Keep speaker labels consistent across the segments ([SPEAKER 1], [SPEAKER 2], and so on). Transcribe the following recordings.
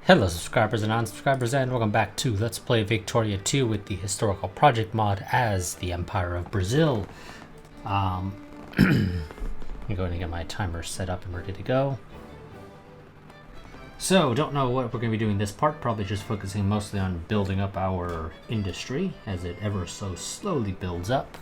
[SPEAKER 1] Hello subscribers and non-subscribers, and welcome back to Let's Play Victoria 2 with the historical project mod as the Empire of Brazil. I'm going to get my timer set up and ready to go. So, don't know what we're going to be doing this part, probably just focusing mostly on building up our industry as it ever so slowly builds up.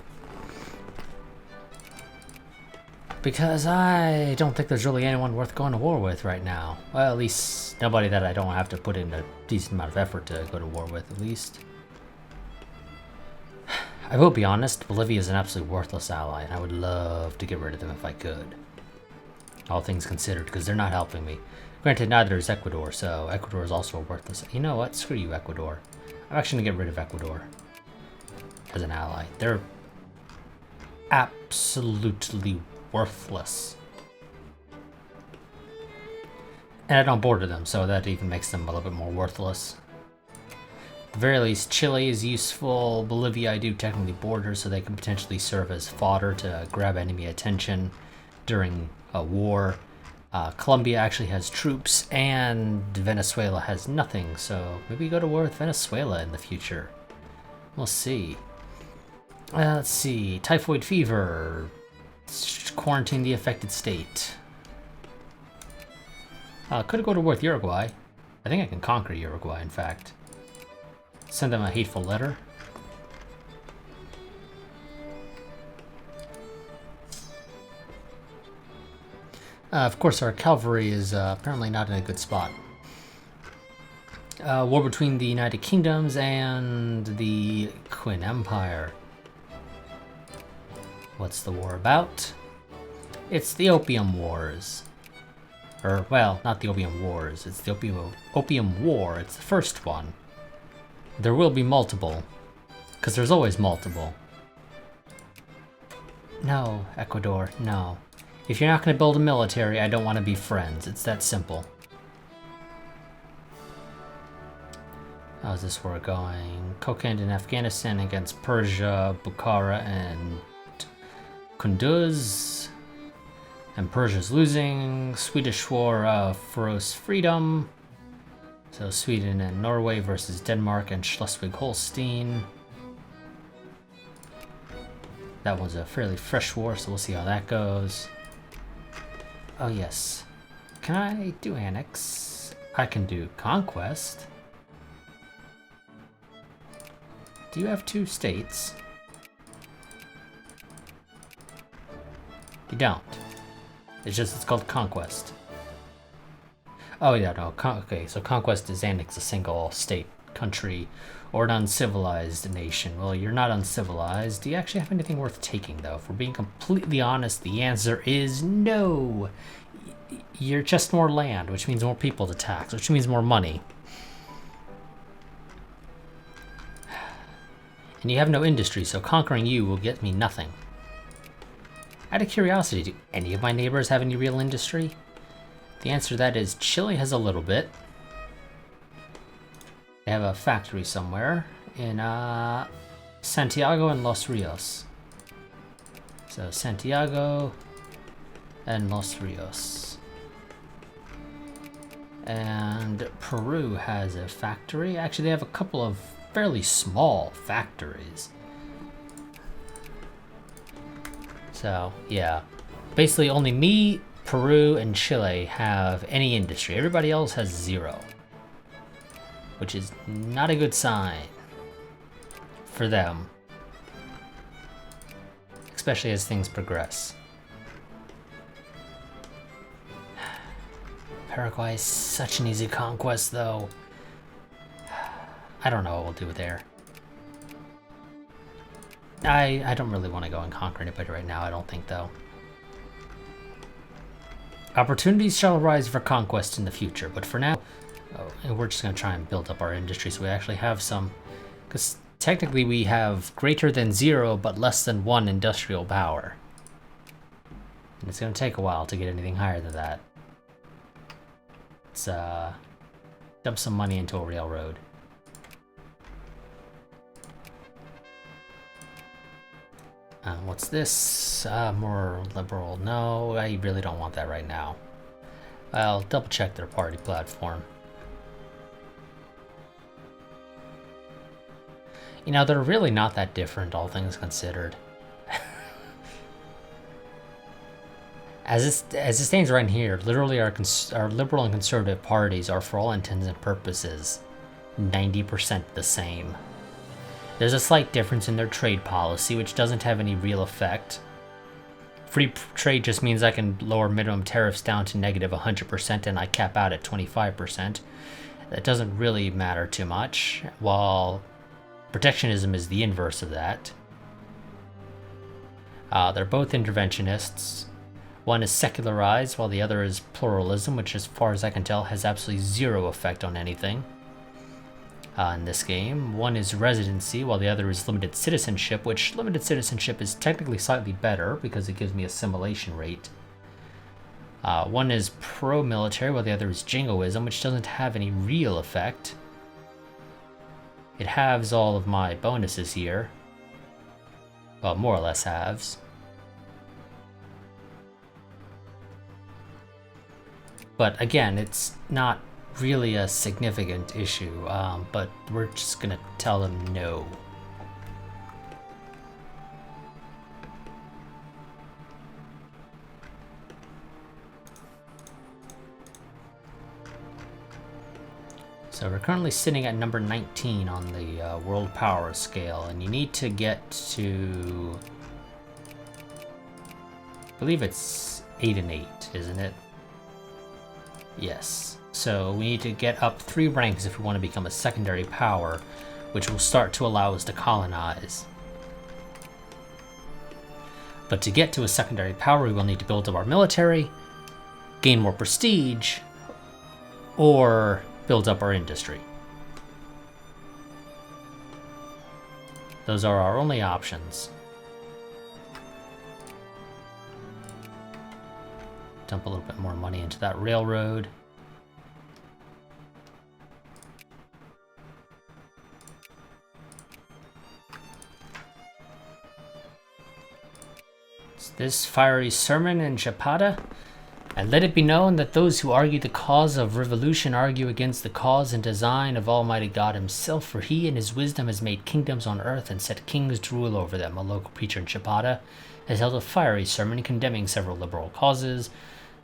[SPEAKER 1] Because I don't think there's really anyone worth going to war with right now. Well, at least nobody that I don't have to put in a decent amount of effort to go to war with, at least. I will be honest, Bolivia is an absolutely worthless ally, and I would love to get rid of them if I could. All things considered, because they're not helping me. Granted, neither is Ecuador, so Ecuador is also a worthless... You know what? Screw you, Ecuador. I'm actually going to get rid of Ecuador as an ally. They're absolutely worthless. And I don't border them, so that even makes them a little bit more worthless. At the very least, Chile is useful. Bolivia I do technically border, so they can potentially serve as fodder to grab enemy attention during a war. Colombia actually has troops, and Venezuela has nothing, so maybe go to war with Venezuela in the future. We'll see. Let's see. Typhoid fever. Quarantine the affected state. Could go to war with Uruguay. I think I can conquer Uruguay, in fact. Send them a hateful letter. Of course, our cavalry is apparently not in a good spot. War between the United Kingdoms and the Qin Empire. What's the war about? It's the Opium Wars. Or, well, not the Opium Wars. It's the Opium War. It's the first one. There will be multiple. Because there's always multiple. No, Ecuador, no. If you're not going to build a military, I don't want to be friends. It's that simple. How's this war going? Kokand in Afghanistan against Persia, Bukhara, and Kunduz. And Persia's losing. Swedish War of Faroese Freedom. So Sweden and Norway versus Denmark and Schleswig-Holstein. That was a fairly fresh war, so we'll see how that goes. Oh yes. Can I do annex? I can do conquest. Do you have 2 states? You don't. It's called conquest. Oh yeah, no, okay, so conquest is annex a single state, country, or an uncivilized nation. Well, you're not uncivilized. Do you actually have anything worth taking, though? If we're being completely honest, the answer is no. You're just more land, which means more people to tax, which means more money. And you have no industry, so conquering you will get me nothing. Out of curiosity, do any of my neighbors have any real industry? The answer to that is Chile has a little bit. They have a factory somewhere in Santiago and Los Rios. So Santiago and Los Rios. And Peru has a factory. Actually, they have a couple of fairly small factories. So, yeah. Basically, only me, Peru, and Chile have any industry. Everybody else has 0. Which is not a good sign for them. Especially as things progress. Paraguay is such an easy conquest, though. I don't know what we'll do there. I don't really want to go and conquer anybody right now, I don't think, though. Opportunities shall arise for conquest in the future, but for now, we're just going to try and build up our industry so we actually have some. Because technically we have greater than 0, but less than 1 industrial power. And it's going to take a while to get anything higher than that. Let's dump some money into a railroad. What's this? More liberal. No, I really don't want that right now. I'll double check their party platform. You know, they're really not that different, all things considered. As it stands right here, literally our liberal and conservative parties are, for all intents and purposes, 90% the same. There's a slight difference in their trade policy, which doesn't have any real effect. Free trade just means I can lower minimum tariffs down to negative 100% and I cap out at 25%. That doesn't really matter too much, while protectionism is the inverse of that. They're both interventionists. One is secularized, while the other is pluralism, which, as far as I can tell, has absolutely zero effect on anything in this game. One is residency, while the other is limited citizenship, which limited citizenship is technically slightly better because it gives me assimilation rate. One is pro-military, while the other is jingoism, which doesn't have any real effect. It halves all of my bonuses here. Well, more or less halves. But again, it's not really a significant issue, but we're just gonna tell them no. So we're currently sitting at number 19 on the world power scale, and you need to get to, I believe it's 8 and 8, isn't it? Yes. So we need to get up 3 ranks if we want to become a secondary power, which will start to allow us to colonize. But to get to a secondary power, we will need to build up our military, gain more prestige, or build up our industry. Those are our only options. Dump a little bit more money into that railroad. It's this fiery sermon in Chapada. And let it be known that those who argue the cause of revolution argue against the cause and design of Almighty God himself, for he in his wisdom has made kingdoms on earth and set kings to rule over them. A local preacher in Chapada has held a fiery sermon condemning several liberal causes,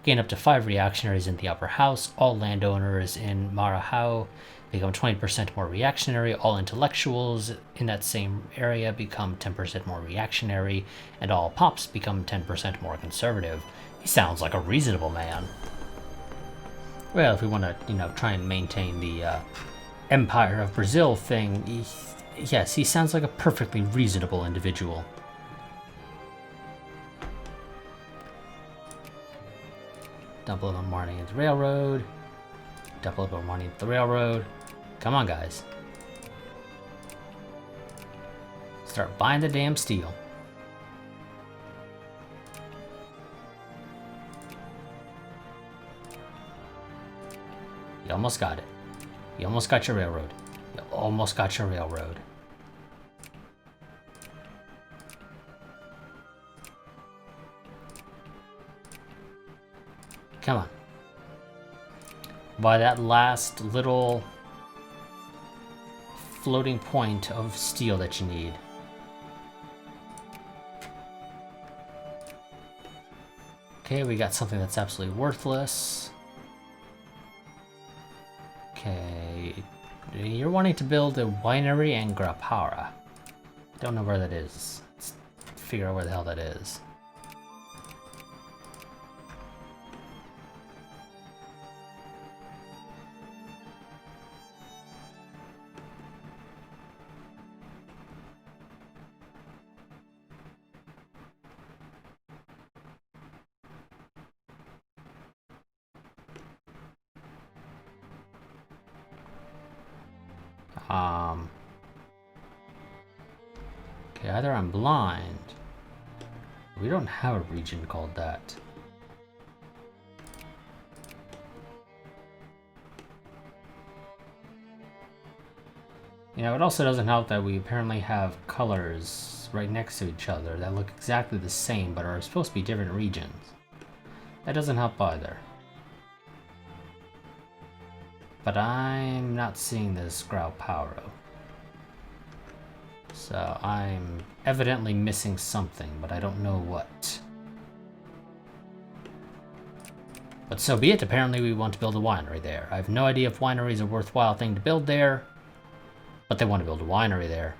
[SPEAKER 1] gain up to 5 reactionaries in the upper house. All landowners in Marahau become 20% more reactionary. All intellectuals in that same area become 10% more reactionary, and all pops become 10% more conservative. He sounds like a reasonable man. Well, if we want to, try and maintain the Empire of Brazil thing, yes, he sounds like a perfectly reasonable individual. Dump a little money into the railroad. Dump a little money into the railroad. Come on, guys. Start buying the damn steel. You almost got it. You almost got your railroad. You almost got your railroad. Come on. By that last little floating point of steel that you need. Okay, we got something that's absolutely worthless. Okay, you're wanting to build a winery in Grapara. Don't know where that is. Let's figure out where the hell that is. Okay, either I'm blind. We don't have a region called that. It also doesn't help that we apparently have colors right next to each other that look exactly the same but are supposed to be different regions. That doesn't help either. But I'm not seeing this Grau Power. So I'm evidently missing something, but I don't know what. But so be it. Apparently we want to build a winery there. I have no idea if winery is a worthwhile thing to build there, but they want to build a winery there.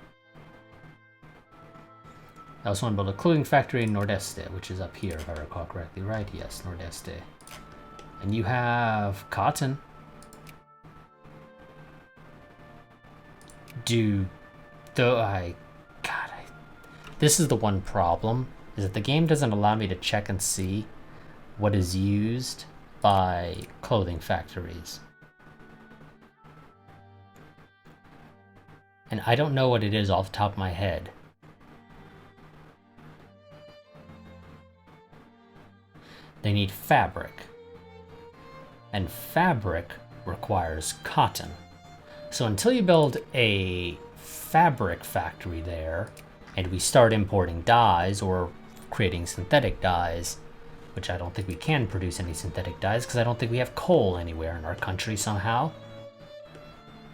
[SPEAKER 1] I also want to build a clothing factory in Nordeste, which is up here, if I recall correctly, right? Yes, Nordeste. And you have cotton. This is the one problem, is that the game doesn't allow me to check and see what is used by clothing factories. And I don't know what it is off the top of my head. They need fabric. And fabric requires cotton. So until you build a fabric factory there, and we start importing dyes or creating synthetic dyes, which I don't think we can produce any synthetic dyes because I don't think we have coal anywhere in our country somehow.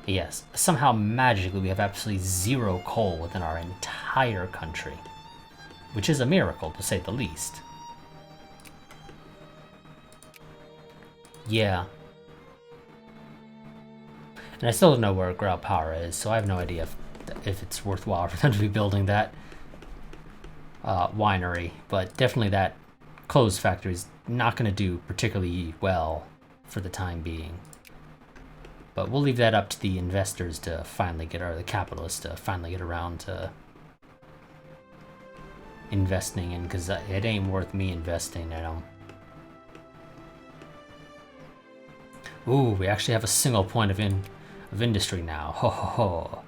[SPEAKER 1] Yes, somehow magically we have absolutely zero coal within our entire country, which is a miracle to say the least. Yeah. And I still don't know where Grau Power is, so I have no idea if it's worthwhile for them to be building that winery. But definitely that clothes factory is not going to do particularly well for the time being. But we'll leave that up to the investors to finally get, or the capitalists to finally get around to investing in, because it ain't worth me investing in them. Ooh, we actually have a single point of industry now. Ho ho ho.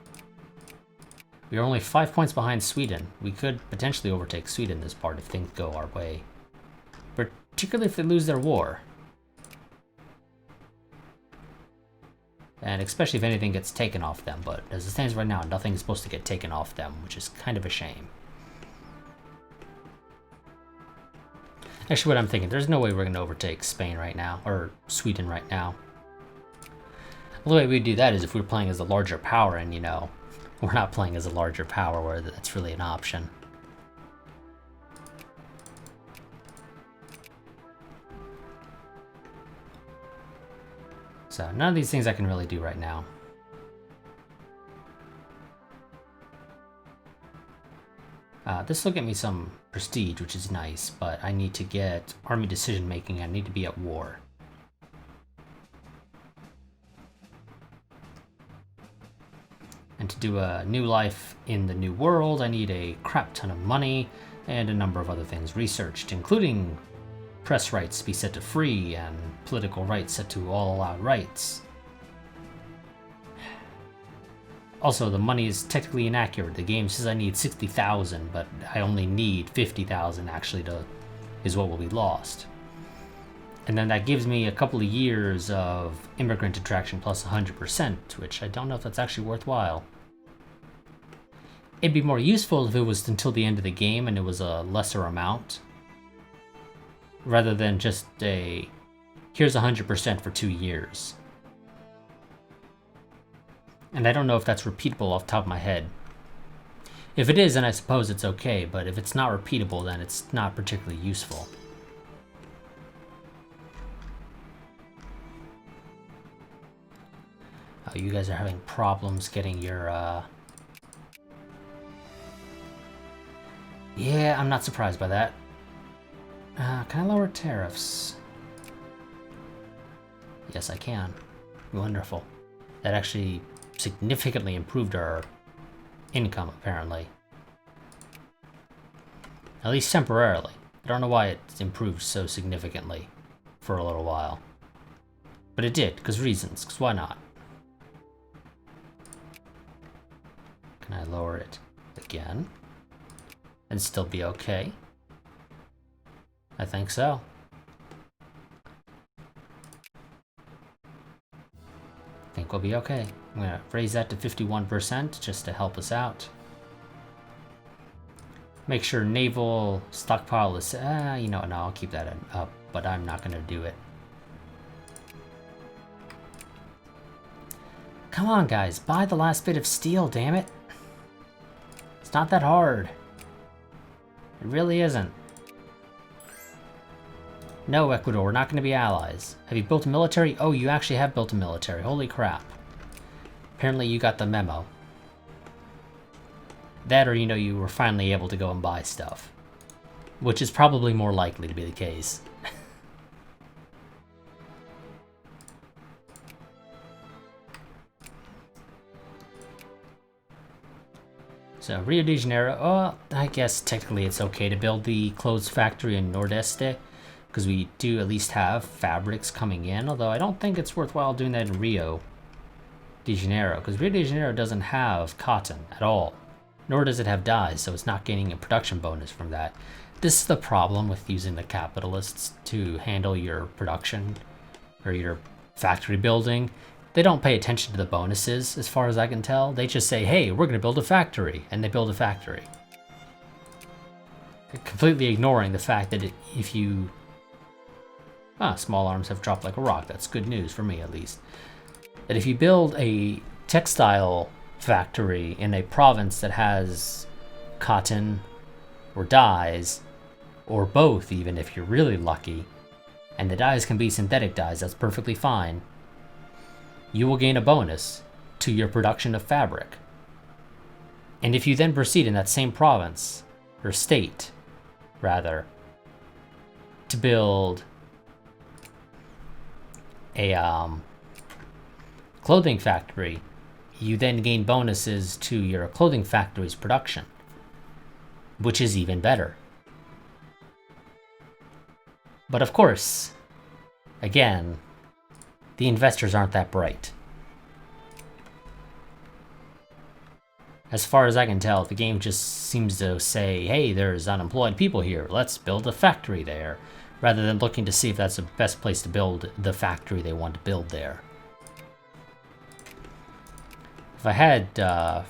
[SPEAKER 1] We are only 5 points behind Sweden. We could potentially overtake Sweden this part if things go our way. Particularly if they lose their war. And especially if anything gets taken off them. But as it stands right now, nothing is supposed to get taken off them, which is kind of a shame. Actually, what I'm thinking, there's no way we're going to overtake Spain right now, or Sweden right now. The way we do that is if we're playing as a larger power, and, you know, we're not playing as a larger power where that's really an option. So none of these things I can really do right now. This will get me some prestige, which is nice, but I need to get army decision making. I need to be at war. And to do a new life in the new world, I need a crap ton of money and a number of other things researched, including press rights to be set to free and political rights set to all allowed rights. Also, the money is technically inaccurate. The game says I need 60,000, but I only need 50,000 actually is what will be lost. And then that gives me a couple of years of immigrant attraction plus 100%, which I don't know if that's actually worthwhile. It'd be more useful if it was until the end of the game and it was a lesser amount, rather than just a, here's 100% for 2 years. And I don't know if that's repeatable off the top of my head. If it is, then I suppose it's okay, but if it's not repeatable, then it's not particularly useful. Oh, you guys are having problems getting your, Yeah, I'm not surprised by that. Can I lower tariffs? Yes, I can. Wonderful. That actually significantly improved our income, apparently. At least temporarily. I don't know why it improved so significantly for a little while. But it did, because reasons, because why not? Can I lower it again? And still be okay? I think so. I think we'll be okay. I'm gonna raise that to 51% just to help us out. Make sure naval stockpile is, you know, no, I'll keep that up, but I'm not gonna do it. Come on, guys, buy the last bit of steel, damn it. not that hard. It really isn't. No, Ecuador, we're not going to be allies. Have you built a military? Oh, you actually have built a military. Holy crap. Apparently you got the memo. That, or, you know, you were finally able to go and buy stuff. Which is probably more likely to be the case. So, Rio de Janeiro, oh, I guess technically it's okay to build the clothes factory in Nordeste, because we do at least have fabrics coming in, although I don't think it's worthwhile doing that in Rio de Janeiro, because Rio de Janeiro doesn't have cotton at all, nor does it have dyes, so it's not getting a production bonus from that. This is the problem with using the capitalists to handle your production, or your factory building. They don't pay attention to the bonuses, as far as I can tell. They just say, hey, we're going to build a factory, and they build a factory. Completely ignoring the fact that if you... small arms have dropped like a rock. That's good news for me, at least. That if you build a textile factory in a province that has cotton or dyes, or both even if you're really lucky, and the dyes can be synthetic dyes, that's perfectly fine, you will gain a bonus to your production of fabric. And if you then proceed in that same province, or state, rather, to build a clothing factory, you then gain bonuses to your clothing factory's production, which is even better. But of course, again, the investors aren't that bright. As far as I can tell, the game just seems to say, hey, there's unemployed people here, let's build a factory there, rather than looking to see if that's the best place to build the factory they want to build there. If I had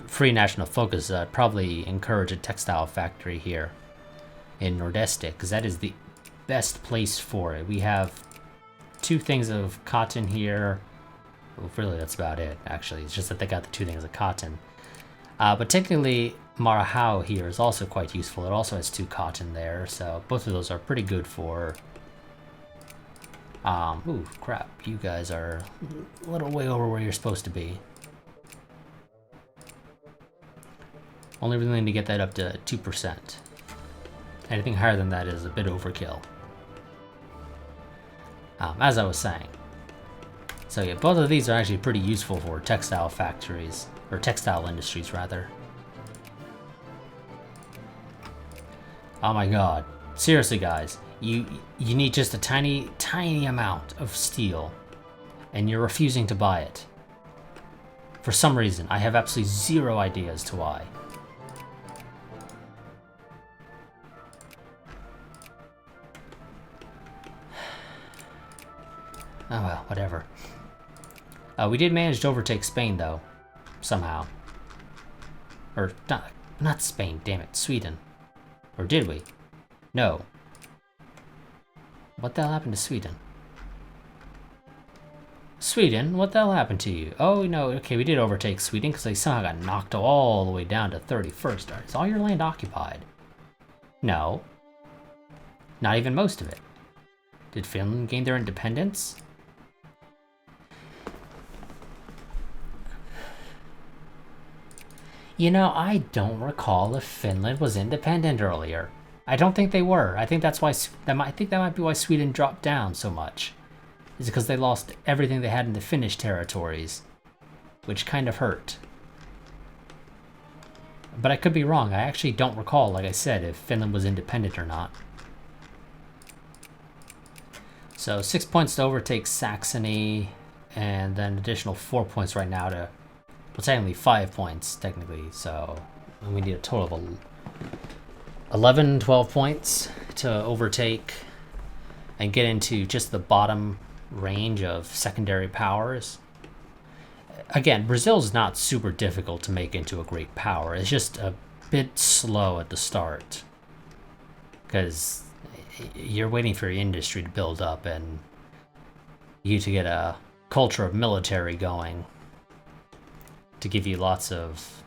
[SPEAKER 1] free national focus, I'd probably encourage a textile factory here in Nordeste, because that is the best place for it. We have 2 things of cotton here. Well, really, that's about it, actually. It's just that they got the 2 things of cotton. But technically, Marahau here is also quite useful. It also has 2 cotton there, so both of those are pretty good for... ooh, crap. You guys are a little way over where you're supposed to be. Only really need to get that up to 2%. Anything higher than that is a bit overkill. As I was saying. So yeah, both of these are actually pretty useful for textile factories, or textile industries rather. Oh my god. Seriously guys, you need just a tiny amount of steel, and you're refusing to buy it. For some reason, I have absolutely zero idea as to why. Oh well, whatever. We did manage to overtake Spain, though. Somehow. Or, not Spain, damn it, Sweden. Or did we? No. What the hell happened to Sweden? Sweden? What the hell happened to you? Oh, no, okay, we did overtake Sweden, because they somehow got knocked all the way down to 31st. Is all your land occupied? No. Not even most of it. Did Finland gain their independence? You know, I don't recall if Finland was independent earlier. I don't think they were. I think that's why I think that might be why Sweden dropped down so much. Is because they lost everything they had in the Finnish territories, which kind of hurt. But I could be wrong. I actually don't recall, like I said, if Finland was independent or not. So 6 points to overtake Saxony, and then additional 4 points right now to... Well, technically 5 points, technically, so we need a total of 11, 12 points to overtake and get into just the bottom range of secondary powers. Again, Brazil's not super difficult to make into a great power. It's just a bit slow at the start, because you're waiting for your industry to build up and you to get a culture of military going, to give you lots of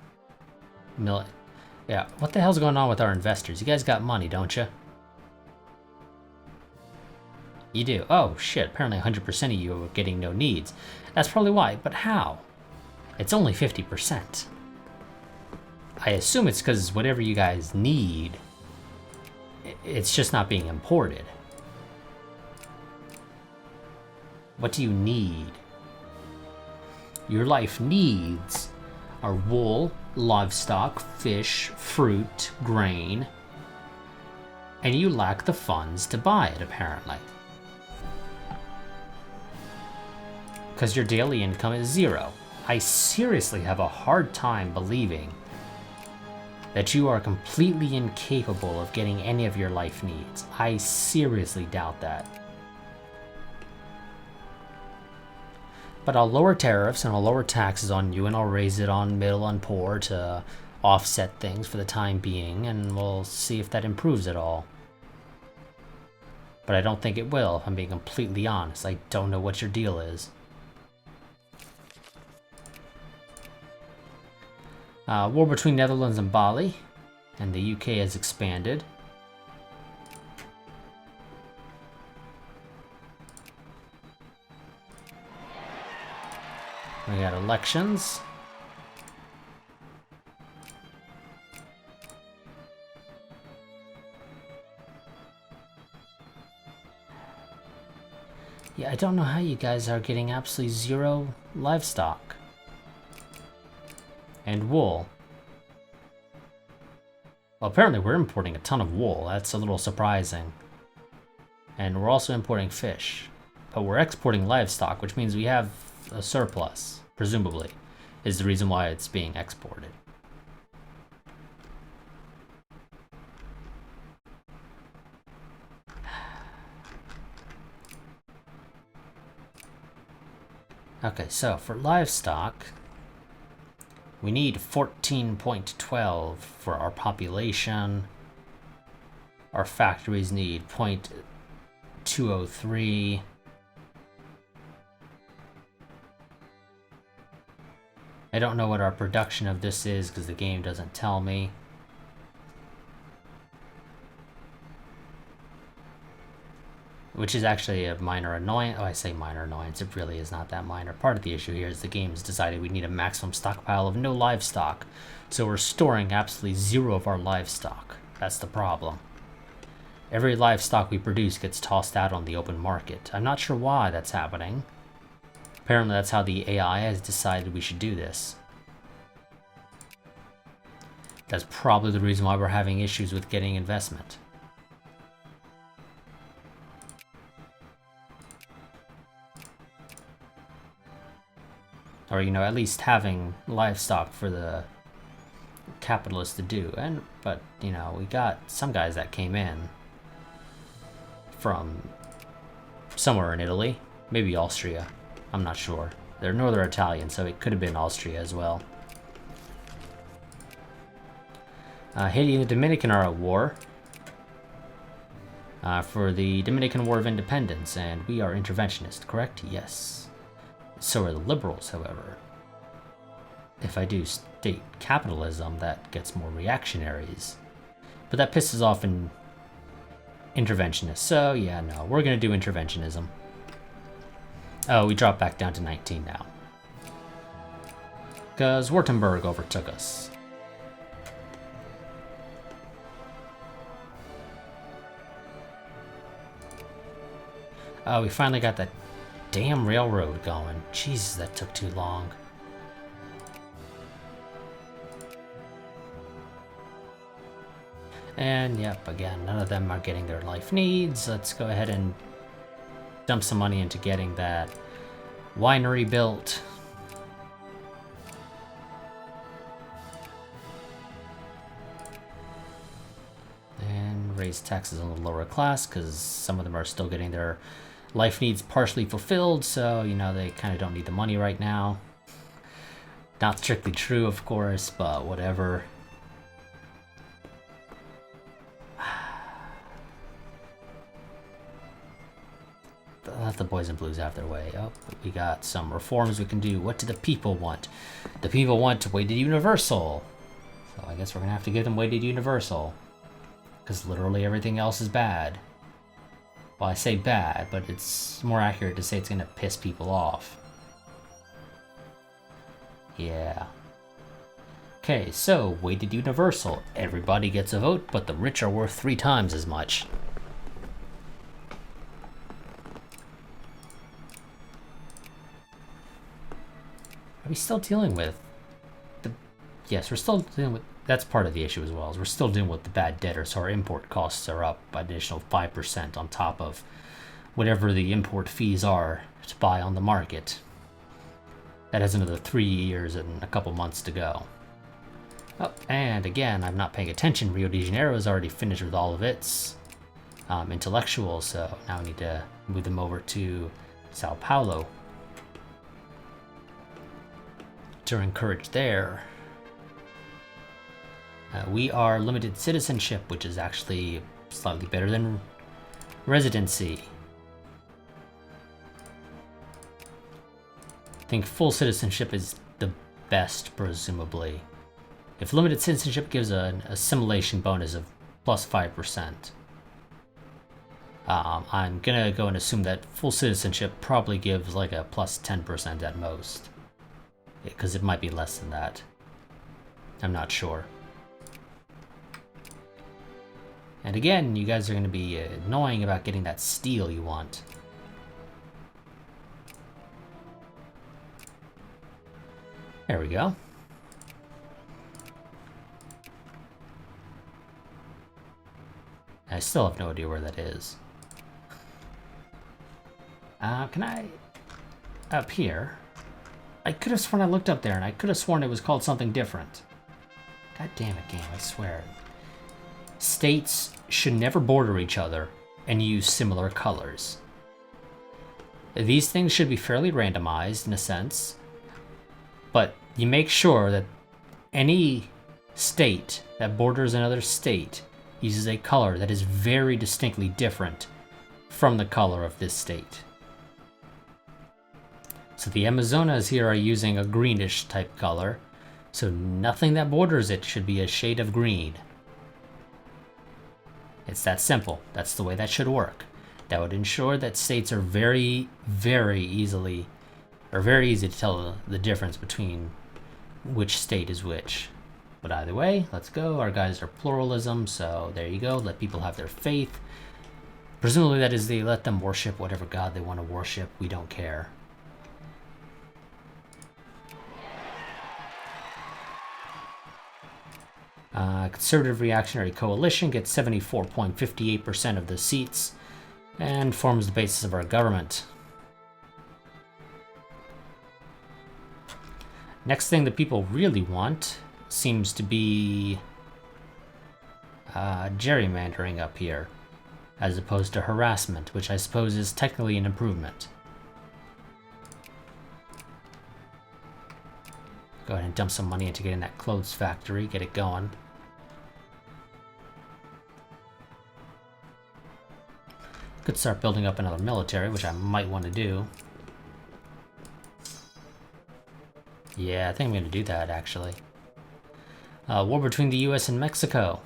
[SPEAKER 1] Yeah, what the hell's going on with our investors? You guys got money, don't you? You do. Oh, shit. Apparently 100% of you are getting no needs. That's probably why, but how? It's only 50%. I assume it's because whatever you guys need, it's just not being imported. What do you need? Your life needs are wool, livestock, fish, fruit, grain, and you lack the funds to buy it, apparently. Because your daily income is 0. I seriously have a hard time believing that you are completely incapable of getting any of your life needs. I seriously doubt that. But I'll lower tariffs and I'll lower taxes on you and I'll raise it on middle and poor to offset things for the time being, and we'll see if that improves at all. But I don't think it will, if I'm being completely honest. I don't know what your deal is. War between Netherlands and Bali, and the UK has expanded. We got elections. Yeah, I don't know how you guys are getting absolutely 0 livestock. And wool. Well, apparently we're importing a ton of wool. That's a little surprising. And we're also importing fish. But we're exporting livestock, which means we have a surplus, presumably, is the reason why it's being exported. Okay, so for livestock, we need 14.12 for our population. Our factories need 0.203. I don't know what our production of this is because the game doesn't tell me. Which is actually a minor annoyance. Oh, I say minor annoyance. It really is not that minor. Part of the issue here is the game has decided we need a maximum stockpile of no livestock. So we're storing absolutely 0 of our livestock. That's the problem. Every livestock we produce gets tossed out on the open market. I'm not sure why that's happening. Apparently that's how the AI has decided we should do this. That's probably the reason why we're having issues with getting investment. Or, you know, at least having livestock for the capitalists to do. But, you know, we got some guys that came in from somewhere in Italy. Maybe Austria. I'm not sure. They're Northern Italian, so it could have been Austria as well. Haiti and the Dominican are at war for the Dominican War of Independence, and we are interventionist, correct? Yes. So are the liberals, however. If I do state capitalism, that gets more reactionaries. But that pisses off interventionists. So yeah, no, we're gonna do interventionism. Oh, we dropped back down to 19 now. Because Württemberg overtook us. Oh, we finally got that damn railroad going. Jesus, that took too long. And yep, again, none of them are getting their life needs. Let's go ahead and dump some money into getting that winery built. And raise taxes on the lower class because some of them are still getting their life needs partially fulfilled, so, you know, they kind of don't need the money right now. Not strictly true, of course, but whatever. Let the boys in blues have their way. Oh, we got some reforms we can do. What do the people want? The people want weighted universal. So I guess we're gonna have to give them weighted universal. Because literally everything else is bad. Well, I say bad, but it's more accurate to say it's gonna piss people off. Yeah. Okay, so weighted universal. Everybody gets a vote, but the rich are worth 3 times as much. Are we still dealing with the... Yes, we're still dealing with... That's part of the issue as well, is we're still dealing with the bad debtor, so our import costs are up by an additional 5% on top of whatever the import fees are to buy on the market. That has another 3 years and a couple months to go. Oh, and again, I'm not paying attention. Rio de Janeiro is already finished with all of its intellectuals, so now we need to move them over to Sao Paulo to encourage there. We are limited citizenship, which is actually slightly better than residency. I think full citizenship is the best, presumably. If limited citizenship gives an assimilation bonus of plus 5%, I'm gonna go and assume that full citizenship probably gives like a plus 10% at most. Because it might be less than that. I'm not sure. And again, you guys are gonna be annoying about getting that steel you want. There we go. I still have no idea where that is. Can I... Up here? I could have sworn I looked up there, and I could have sworn it was called something different. God damn it, game, I swear. States should never border each other and use similar colors. These things should be fairly randomized, in a sense. But you make sure that any state that borders another state uses a color that is very distinctly different from the color of this state. So the Amazonas here are using a greenish type color, so nothing that borders it should be a shade of green. It's that simple. That's the way that should work. That would ensure that states are very easy to tell the difference between which state is which. But either way, let's go. Our guys are pluralism, so there you go. Let people have their faith. Presumably that is they let them worship whatever god they want to worship. We don't care. Conservative Reactionary Coalition gets 74.58% of the seats and forms the basis of our government. Next thing the people really want seems to be gerrymandering up here, as opposed to harassment, which I suppose is technically an improvement. Go ahead and dump some money into getting that clothes factory, get it going. Could start building up another military, which I might want to do. Yeah, I think I'm going to do that, actually. War between the US and Mexico.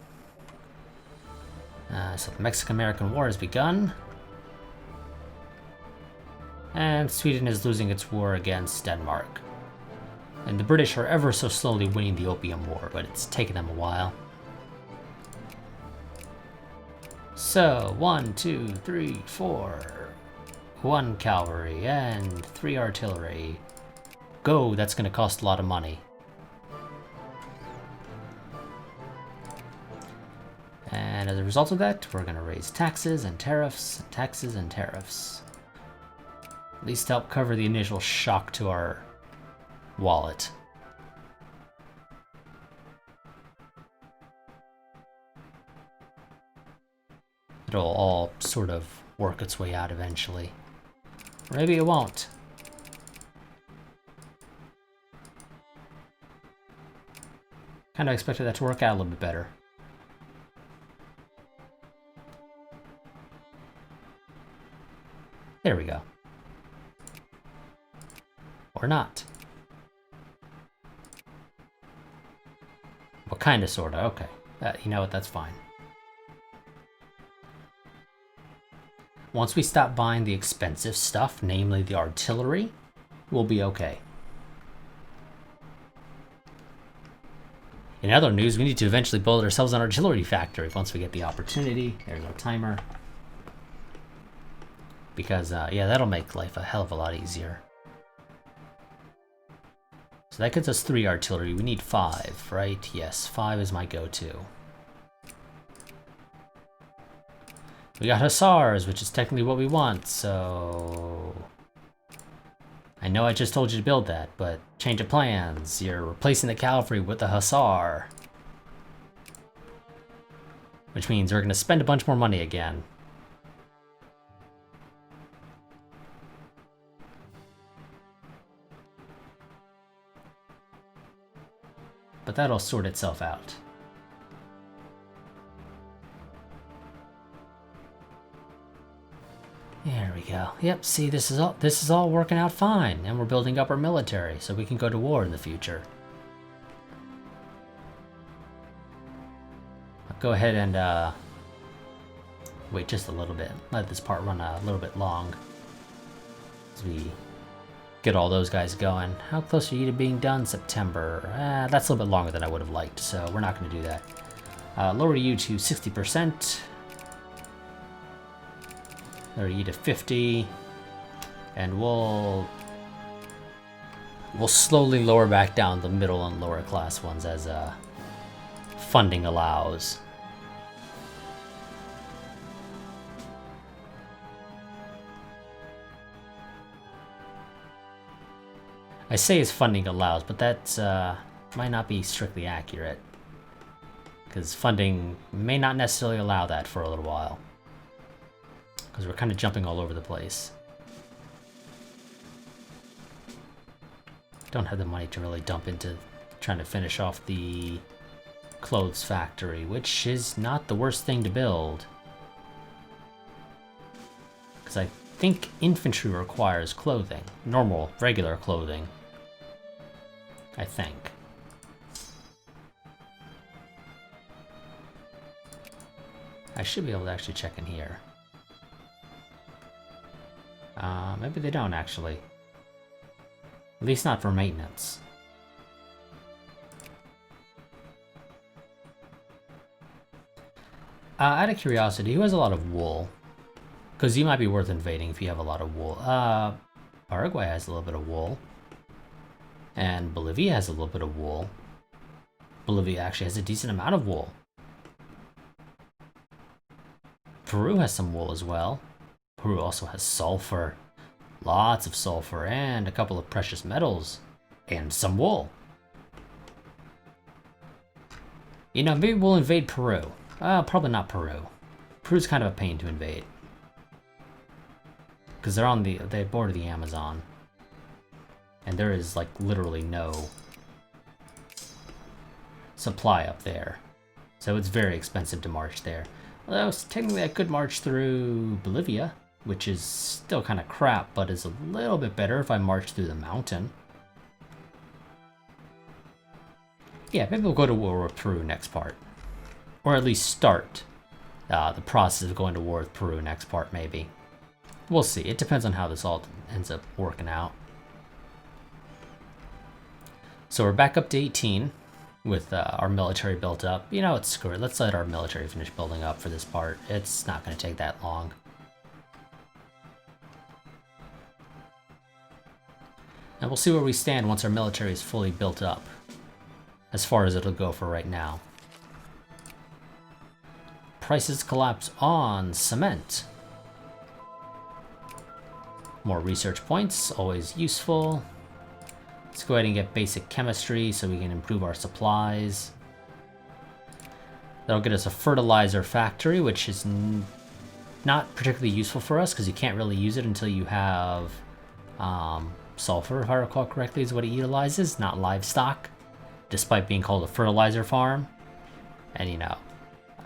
[SPEAKER 1] So the Mexican-American War has begun. And Sweden is losing its war against Denmark. And the British are ever so slowly winning the Opium War, but it's taken them a while. So, 1, 2, 3, 4. 1 cavalry and 3 artillery. Go, that's going to cost a lot of money. And as a result of that, we're going to raise taxes and tariffs, and taxes and tariffs. At least to help cover the initial shock to our wallet. It'll all sort of work its way out eventually. Or maybe it won't. Kind of expected that to work out a little bit better. There we go. Or not. What Kinda, sorta, okay. You know what, that's fine. Once we stop buying the expensive stuff, namely the artillery, we'll be okay. In other news, we need to eventually build ourselves an artillery factory once we get the opportunity. There's our timer. Because, yeah, that'll make life a hell of a lot easier. So that gets us 3 artillery. We need 5, right? Yes, 5 is my go-to. We got hussars, which is technically what we want, so... I know I just told you to build that, but change of plans. You're replacing the cavalry with the hussar. Which means we're going to spend a bunch more money again. But that'll sort itself out. There we go. Yep, see, this is all working out fine, and we're building up our military so we can go to war in the future. I'll go ahead and wait just a little bit. Let this part run a little bit long as we get all those guys going. How close are you to being done? September. That's a little bit longer than I would have liked, so we're not going to do that. Lower you to 60%. Lower you to 50. And we'll slowly lower back down the middle and lower class ones as funding allows. I say as funding allows, but that might not be strictly accurate. Because funding may not necessarily allow that for a little while. Because we're kind of jumping all over the place. Don't have the money to really dump into trying to finish off the clothes factory, which is not the worst thing to build. Because I think infantry requires clothing. Normal, regular clothing. I think. I should be able to actually check in here. Maybe they don't actually. At least not for maintenance. Out of curiosity, who has a lot of wool? Because you might be worth invading if you have a lot of wool. Paraguay has a little bit of wool. And Bolivia has a little bit of wool. Bolivia actually has a decent amount of wool. Peru has some wool as well. Peru also has sulfur. Lots of sulfur and a couple of precious metals. And some wool. You know, maybe we'll invade Peru. Probably not Peru. Peru's kind of a pain to invade. Because they border the Amazon. And there is, like, literally no supply up there. So it's very expensive to march there. Although, technically I could march through Bolivia, which is still kind of crap, but is a little bit better if I march through the mountain. Yeah, maybe we'll go to war with Peru next part. Or at least start the process of going to war with Peru next part, maybe. We'll see. It depends on how this all ends up working out. So we're back up to 18 with our military built up. You know what, screw it. Let's let our military finish building up for this part. It's not going to take that long. And we'll see where we stand once our military is fully built up. As far as it'll go for right now. Prices collapse on cement. More research points, always useful. Let's go ahead and get basic chemistry so we can improve our supplies. That'll get us a fertilizer factory, which is not particularly useful for us because you can't really use it until you have sulfur, if I recall correctly, is what it utilizes, not livestock, despite being called a fertilizer farm. And you know,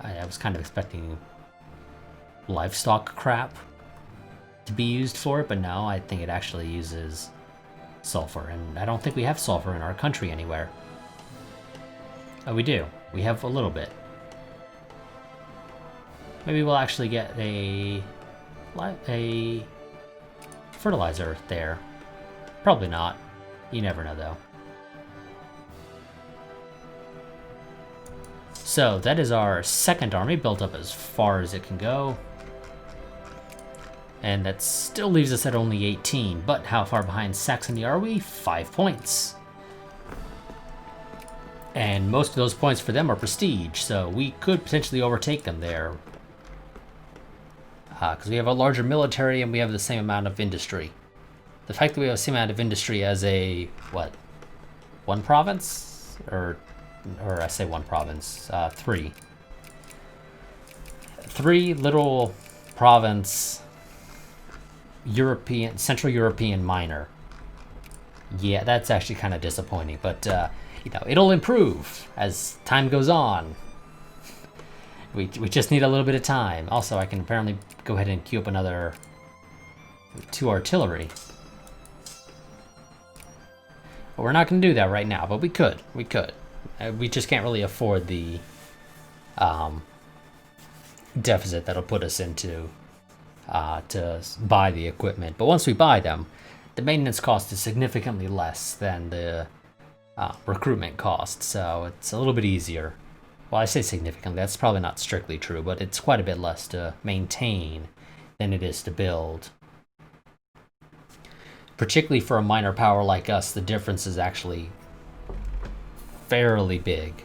[SPEAKER 1] I was kind of expecting livestock crap to be used for it, but no, I think it actually uses sulfur, and I don't think we have sulfur in our country anywhere. Oh, we do. We have a little bit. Maybe we'll actually get a fertilizer there. Probably not. You never know, though. So that is our second army, built up as far as it can go. And that still leaves us at only 18. But how far behind Saxony are we? 5 points. And most of those points for them are prestige, so we could potentially overtake them there. Because we have a larger military and we have the same amount of industry. The fact that we have the same amount of industry as a, what, one province? Or I say one province, three. Three little province, Central European minor. Yeah, that's actually kind of disappointing, but you know, it'll improve as time goes on. We just need a little bit of time. Also, I can apparently go ahead and queue up another 2 artillery. But we're not going to do that right now, but we could. We could. We just can't really afford the deficit that'll put us into to buy the equipment. But once we buy them, the maintenance cost is significantly less than the recruitment cost, so it's a little bit easier. Well, I say significantly, that's probably not strictly true, but it's quite a bit less to maintain than it is to build. Particularly for a minor power like us, the difference is actually fairly big.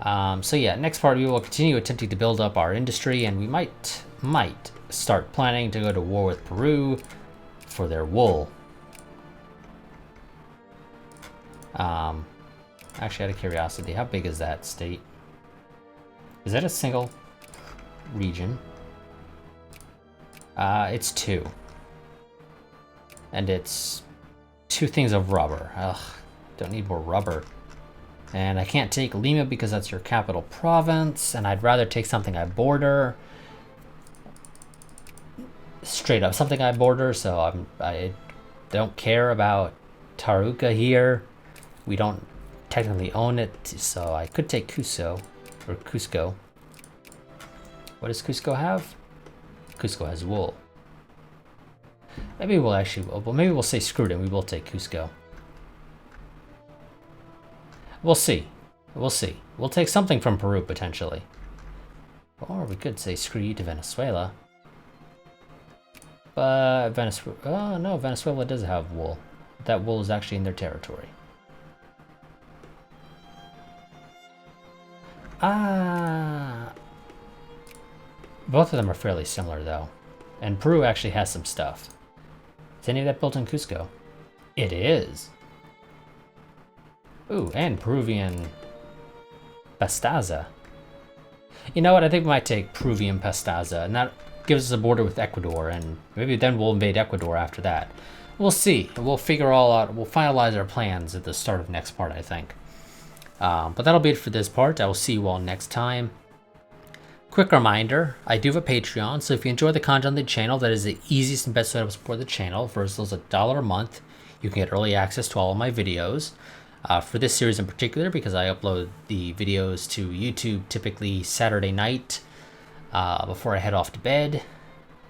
[SPEAKER 1] So yeah, next part we will continue attempting to build up our industry, and we might start planning to go to war with Peru for their wool. Actually, out of curiosity, how big is that state? Is that a single region? It's 2. And it's 2 things of rubber. Ugh, don't need more rubber. And I can't take Lima because that's your capital province, and I'd rather take something I border. Straight up something I border, so I don't care about Taruca here. We don't technically own it, so I could take Cusco, or Cusco. What does Cusco have? Cusco has wool. Maybe we'll actually, well, maybe we'll say screw it and we will take Cusco. We'll see. We'll see. We'll take something from Peru, potentially. Or we could say screw you to Venezuela. But Venezuela, oh no, Venezuela does have wool. That wool is actually in their territory. Both of them are fairly similar, though. And Peru actually has some stuff. Is any of that built in Cusco? It is. Ooh, and Peruvian Pastaza. You know what? I think we might take Peruvian Pastaza, and that gives us a border with Ecuador, and maybe then we'll invade Ecuador after that. We'll see. We'll figure all out. We'll finalize our plans at the start of next part, I think. But that'll be it for this part. I will see you all next time. Quick reminder, I do have a Patreon, so if you enjoy the content on the channel, that is the easiest and best way to support the channel. For as little as $1 a month, you can get early access to all of my videos. For this series in particular, because I upload the videos to YouTube typically Saturday night before I head off to bed,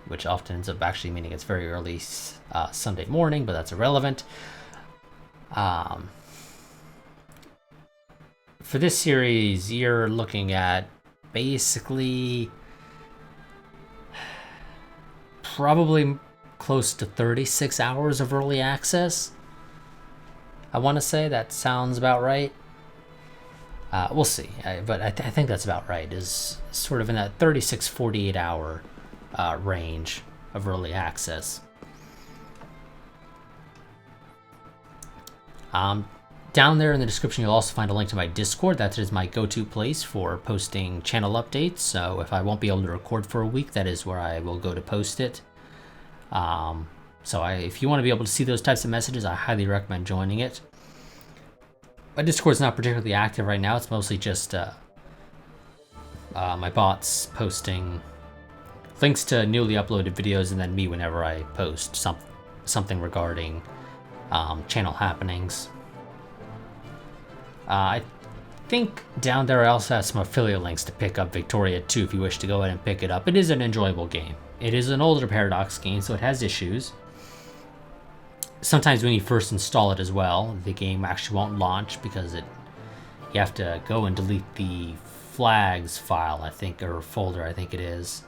[SPEAKER 1] which often ends up actually meaning it's very early Sunday morning, but that's irrelevant. For this series, you're looking at basically probably close to 36 hours of early access. I want to say that sounds about right. We'll see, but I think that's about right. Is sort of in that 36-48 hour range of early access. Down there in the description, you'll also find a link to my Discord. That is my go-to place for posting channel updates. So if I won't be able to record for a week, that is where I will go to post it. If you want to be able to see those types of messages, I highly recommend joining it. My Discord's not particularly active right now. It's mostly just my bots posting links to newly uploaded videos, and then me whenever I post something regarding channel happenings. I think down there I also have some affiliate links to pick up Victoria 2 if you wish to go ahead and pick it up. It is an enjoyable game. It is an older Paradox game, so it has issues. Sometimes when you first install it as well, the game actually won't launch because you have to go and delete the flags file, I think, or folder, I think it is.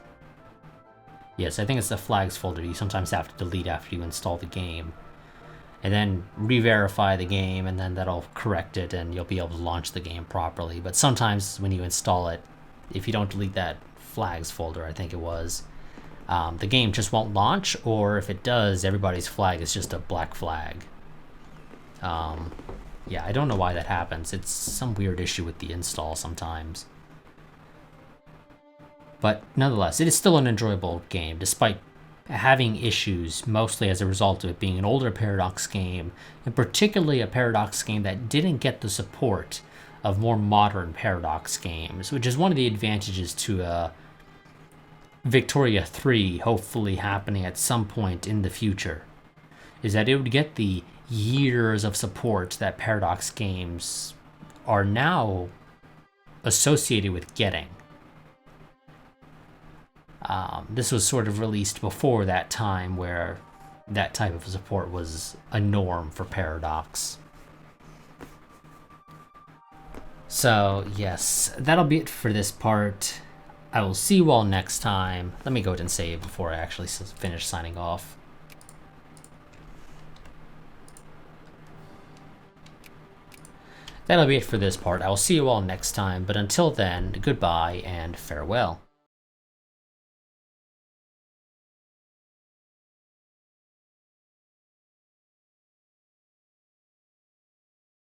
[SPEAKER 1] Yes, I think it's the flags folder you sometimes have to delete after you install the game. And then re-verify the game, and then that'll correct it, and you'll be able to launch the game properly. But sometimes when you install it, if you don't delete that flags folder, I think it was, the game just won't launch, or if it does, everybody's flag is just a black flag. Yeah, I don't know why that happens. It's some weird issue with the install sometimes. But nonetheless, it is still an enjoyable game, despite having issues, mostly as a result of it being an older Paradox game, and particularly a Paradox game that didn't get the support of more modern Paradox games, which is one of the advantages to Victoria 3 hopefully happening at some point in the future, is that it would get the years of support that Paradox games are now associated with getting. This was sort of released before that time where that type of support was a norm for Paradox. So yes, that'll be it for this part. I will see you all next time. Let me go ahead and save before I actually finish signing off. That'll be it for this part. I will see you all next time, but until then, goodbye and farewell.